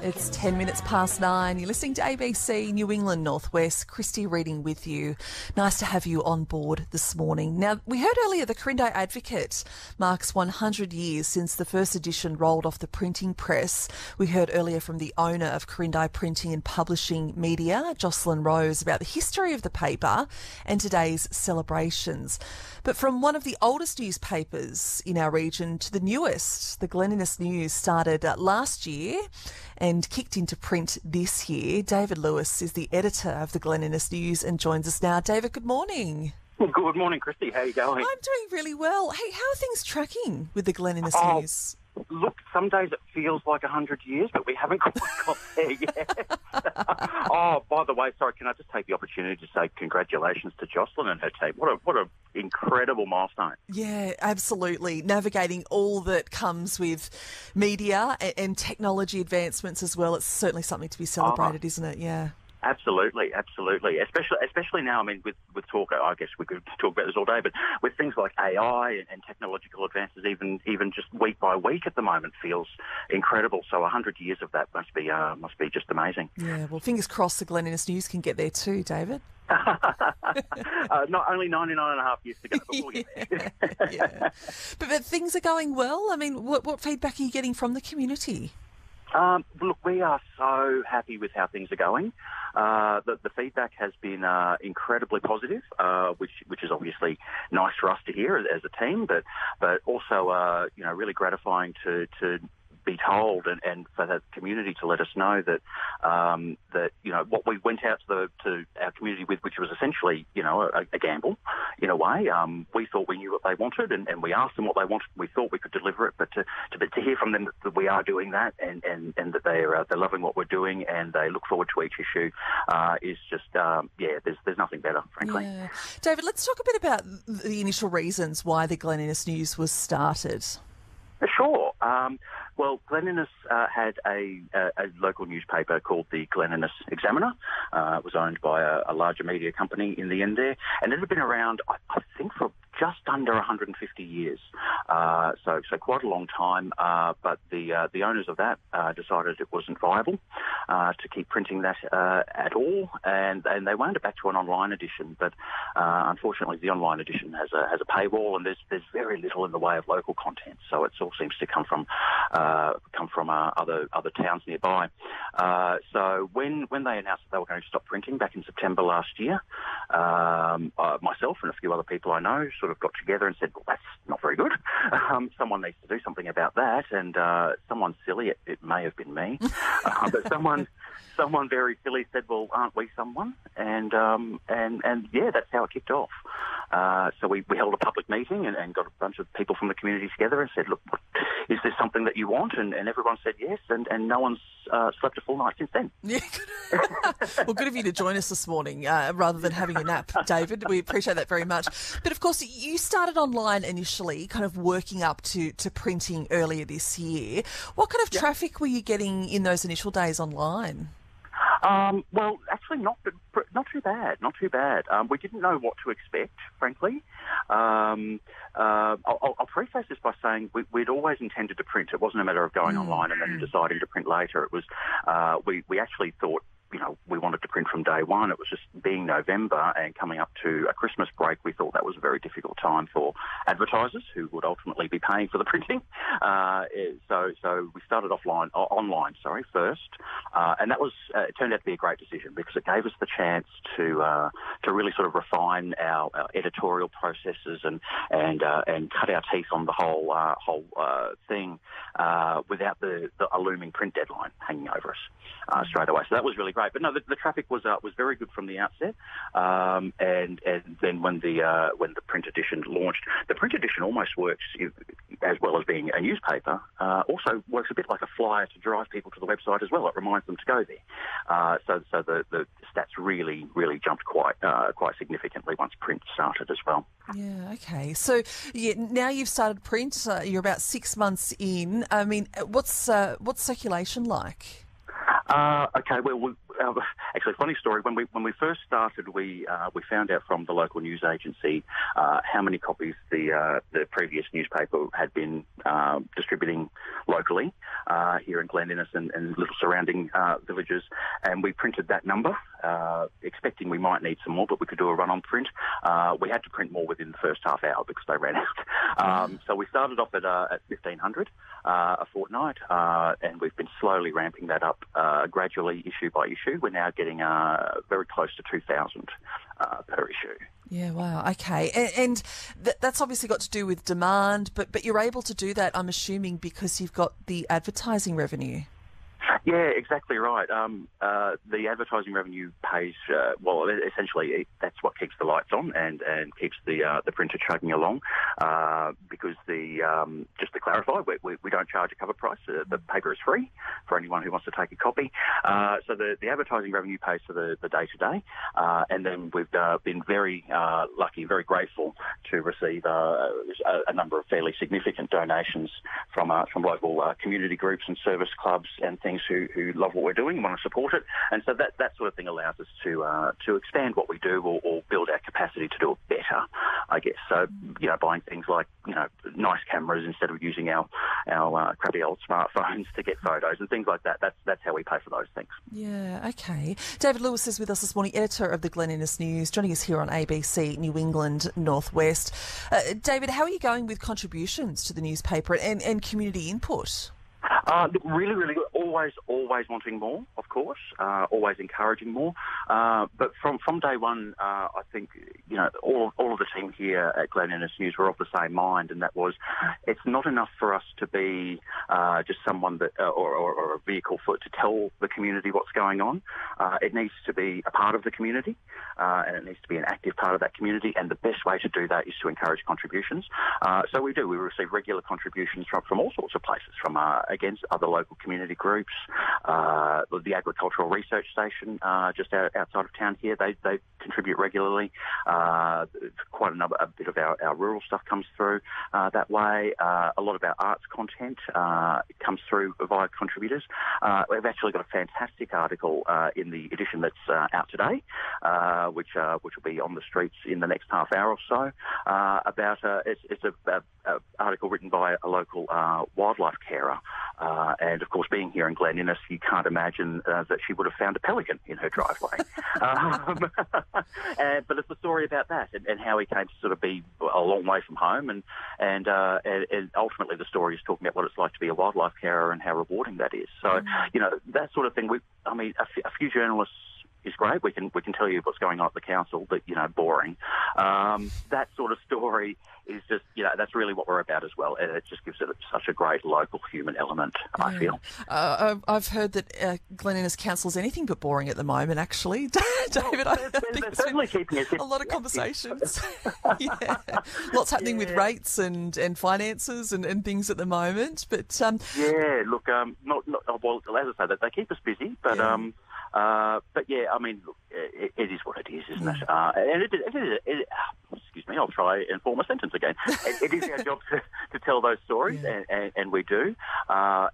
It's 10 minutes past 9. You're listening to ABC New England Northwest. Kristy Reading with you. Nice to have you on board this morning. Now, we heard earlier the Quirindi Advocate marks 100 years since the first edition rolled off the printing press. We heard earlier from the owner of Quirindi Printing and Publishing Media, Jocelyn Rose, about the history of the paper and today's celebrations. But from one of the oldest newspapers in our region to the newest, the Glen Innes News started last year and kicked into print this year. David Lewis is the editor of the Glen Innes News and joins us now. David, good morning. Well, good morning, Kristy. How are you going? I'm doing really well. Hey, how are things tracking with the Glen Innes News? Look, some days it feels like 100 years, but we haven't quite got there yet. By the way, sorry, can I just take the opportunity to say congratulations to Jocelyn and her team. What a incredible milestone. Yeah, absolutely. Navigating all that comes with media and technology advancements as well. It's certainly something to be celebrated, isn't it? Yeah. Absolutely. Especially now, I mean, with talk, I guess we could talk about this all day, but with things like AI and technological advances, even just week by week at the moment feels incredible. So 100 years of that must be just amazing. Yeah, well, fingers crossed the Glen Innes News can get there too, David. Not only 99 and a half years to go, but we'll get there. Yeah. But things are going well. I mean, what feedback are you getting from the community? Look, we are so happy with how things are going. The feedback has been incredibly positive, which is obviously nice for us to hear as a team, but also really gratifying to be told and for the community to let us know that what we went out to our community with, which was essentially a gamble in a way. We thought we knew what they wanted, and we asked them what they wanted. We thought we could deliver it, but to hear from them that we are doing that and that they're loving what we're doing and they look forward to each issue is just there's nothing better, frankly. Yeah. David, let's talk a bit about the initial reasons why the Glen Innes News was started. Sure. Well, Glen Innes had a local newspaper called the Glen Innes Examiner. It was owned by a larger media company in the end there, and it had been around, I think, for just under 150 years. So quite a long time. But the owners of that decided it wasn't viable to keep printing that at all, and they wound it back to an online edition. But unfortunately, the online edition has a paywall, and there's very little in the way of local content. So it all seems to come from other towns nearby. So when they announced that they were going to stop printing back in September last year, myself and a few other people I know sort of got together and said, well, that's not very good. Someone needs to do something about that. And someone silly, it may have been me, but someone very silly said, well, aren't we someone? And yeah, that's how it kicked off. So we held a public meeting and got a bunch of people from the community together and said, look, is this something that you want? And everyone said yes, and no one's slept a full night since then. Yeah, well, good of you to join us this morning rather than having a nap, David. We appreciate that very much. But of course, you started online initially, kind of working up to printing earlier this year. What kind of traffic were you getting in those initial days online? Well, actually, not too bad. We didn't know what to expect, frankly. I'll preface this by saying we'd always intended to print. It wasn't a matter of going online and then deciding to print later. It was we actually thought, we wanted to print from day one. It was just being November and coming up to a Christmas break. We thought that was a very difficult time for advertisers who would ultimately be paying for the printing. So we started online first, and that was it turned out to be a great decision because it gave us the chance to really sort of refine our editorial processes and cut our teeth on the whole thing without the looming print deadline hanging over us straight away. So that was really great. But no, the traffic was very good from the outset, and then when the print edition launched, the print edition almost works as well as being a newspaper. Also works a bit like a flyer to drive people to the website as well. It reminds them to go there. So the stats really jumped quite significantly once print started as well. Yeah. Okay. So now you've started print. You're about 6 months in. I mean, what's circulation like? Okay, well, actually, funny story. When we first started, we found out from the local news agency how many copies the previous newspaper had been distributing locally here in Glen Innes and little surrounding villages, and we printed that number, expecting we might need some more, but we could do a run-on print. We had to print more within the first half hour because they ran out. So we started off at 1,500 a fortnight, and we've been slowly ramping that up gradually, issue by issue. We're now getting very close to 2,000 per issue. Yeah, wow, okay. And that's obviously got to do with demand, but you're able to do that, I'm assuming, because you've got the advertising revenue. Yeah, exactly right. The advertising revenue pays, essentially that's what keeps the lights on and keeps the printer chugging along. Because just to clarify, we don't charge a cover price. The paper is free for anyone who wants to take a copy. So the advertising revenue pays for the day-to-day. And then we've been very lucky, very grateful to receive a number of fairly significant donations from local community groups and service clubs and things who love what we're doing and want to support it. And so that sort of thing allows us to expand what we do or build our capacity to do it better, I guess. So, buying things like, nice cameras instead of using our crappy old smartphones to get photos and things like that. That's how we pay for those things. Yeah, okay. David Lewis is with us this morning, editor of the Glen Innes News, joining us here on ABC New England Northwest. David, how are you going with contributions to the newspaper and community input? Look, really, really good. Always wanting more, of course. Always encouraging more. But from day one, I think all of the team here at Glen Innes News were of the same mind, and that was, it's not enough for us to be just someone that or a vehicle to tell the community what's going on. It needs to be a part of the community, and it needs to be an active part of that community. And the best way to do that is to encourage contributions. So we do. We receive regular contributions from all sorts of places, from against other local community groups, the Agricultural Research Station just outside of town here. They contribute regularly. Quite a bit of our rural stuff comes through that way. A lot of our arts content comes through via contributors. We've actually got a fantastic article in the edition that's out today, which will be on the streets in the next half hour or so, about it's an article written by a local wildlife carer. And, of course, being here in Glen Innes, you can't imagine that she would have found a pelican in her driveway. But it's a story about that and how he came to sort of be a long way from home. And ultimately the story is talking about what it's like to be a wildlife carer and how rewarding that is. So, that sort of thing. A few journalists is great. We can tell you what's going on at the council, but, boring. That sort of story is just, that's really what we're about as well. And it just gives it such a great local human element, I feel. I've heard that Glen Innes Council's anything but boring at the moment, actually. David, I think they're certainly keeping us a lot of conversations. Yeah. Lots happening with rates and finances and things at the moment. But look, well, as I say, they keep us busy, but but yeah, look, it is what it is, isn't it? And it is. Excuse me, I'll try and form a sentence again. It is our job to tell those stories, and we do. I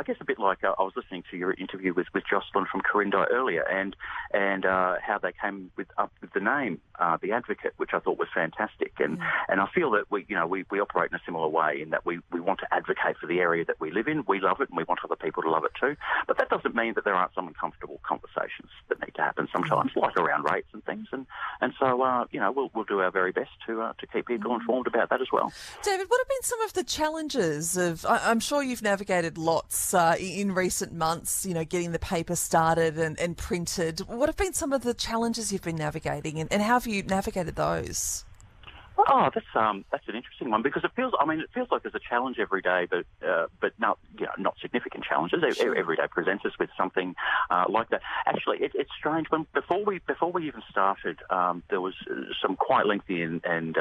guess a bit like I was listening to your interview with Jocelyn from Corinda earlier, and how they came up with the name, The Advocate, which I thought was fantastic. And I feel that we operate in a similar way in that we want to advocate for the area that we live in. We love it, and we want other people to love it too. But that doesn't mean that there aren't some uncomfortable conversations that need to happen sometimes, like around rates and things. And so we'll do our very best to keep people informed about that as well. David, what have been some of the challenges of? I'm sure you've navigated lots in recent months. Getting the paper started and printed. What have been some of the challenges you've been navigating, and how have you navigated those? Oh, that's an interesting one because it feels like there's a challenge every day, but not significant challenges. Sure. Every day presents us with something like that. Actually, it's strange. Before we even started, there was some quite lengthy and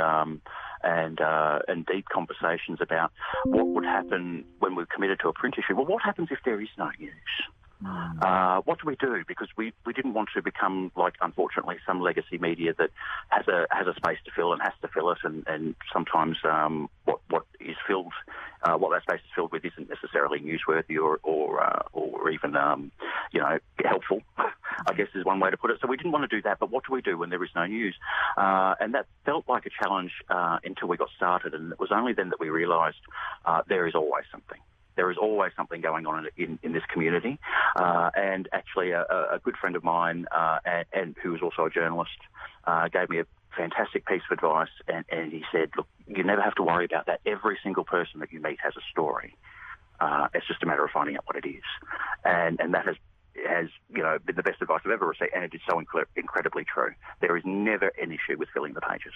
deep conversations about what would happen when we're committed to a print issue. Well, what happens if there is no news? What do we do? Because we didn't want to become like, unfortunately, some legacy media that has a space to fill and has to fill it, and sometimes what is filled, what that space is filled with, isn't necessarily newsworthy or even helpful, I guess is one way to put it. So we didn't want to do that, but what do we do when there is no news? And that felt like a challenge until we got started, and it was only then that we realised there is always something. There is always something going on in this community. And actually a good friend of mine, and who was also a journalist, gave me a fantastic piece of advice, and he said, look, you never have to worry about that. Every single person that you meet has a story. It's just a matter of finding out what it is. And that has been the best advice I've ever received, and it is so incredibly true. There is never an issue with filling the pages.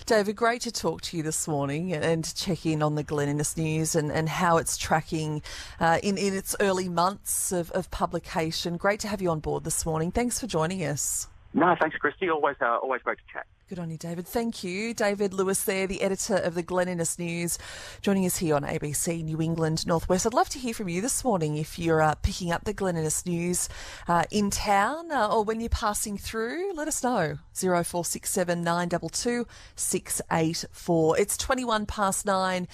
David, great to talk to you this morning and to check in on the Glen Innes news and how it's tracking in its early months of publication. Great to have you on board this morning. Thanks for joining us. No, thanks, Kristy. Always great to chat. Good on you, David. Thank you. David Lewis there, the editor of the Glen Innes News, joining us here on ABC New England Northwest. I'd love to hear from you this morning if you're picking up the Glen Innes News in town or when you're passing through. Let us know. 0467 922 684. It's 21 past 9.